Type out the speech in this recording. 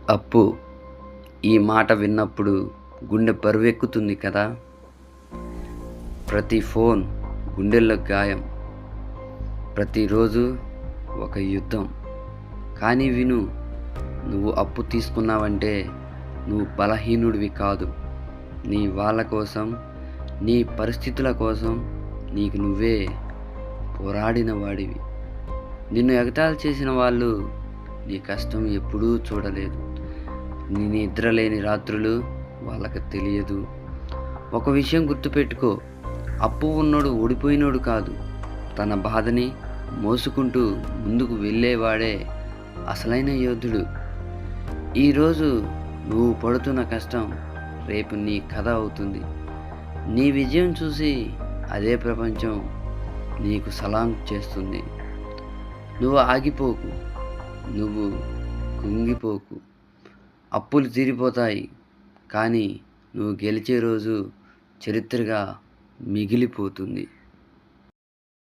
అప్పు ఈ మాట విన్నప్పుడు గుండె బరువెక్కుతుంది కదా! ప్రతి ఫోన్ గుండెల్లో గాయం. ప్రతిరోజు ఒక యుద్ధం. కానీ విను, నువ్వు అప్పు తీసుకున్నావంటే నువ్వు బలహీనుడివి కాదు. నీ వాళ్ళ కోసం, నీ పరిస్థితుల కోసం నీకు నువ్వే పోరాడిన వాడివి. నిన్ను ఎగతాళి చేసిన వాళ్ళు నీ కష్టం ఎప్పుడూ చూడలేదు. నీ నిద్రలేని రాత్రులు వాళ్ళకి తెలియదు. ఒక విషయం గుర్తుపెట్టుకో, అప్పు ఉన్నోడు ఓడిపోయినోడు కాదు. తన బాధని మోసుకుంటూ ముందుకు వెళ్ళేవాడే అసలైన యోధుడు. ఈరోజు నువ్వు పడుతున్న కష్టం రేపు నీ కథ అవుతుంది. నీ విజయం చూసి అదే ప్రపంచం నీకు సలాం చేస్తుంది. నువ్వు ఆగిపోకు, నువ్వు కుంగిపోకు. అప్పులు తీరిపోతాయి, కానీ నువ్వు గెలిచే రోజు చరిత్రగా మిగిలిపోతుంది.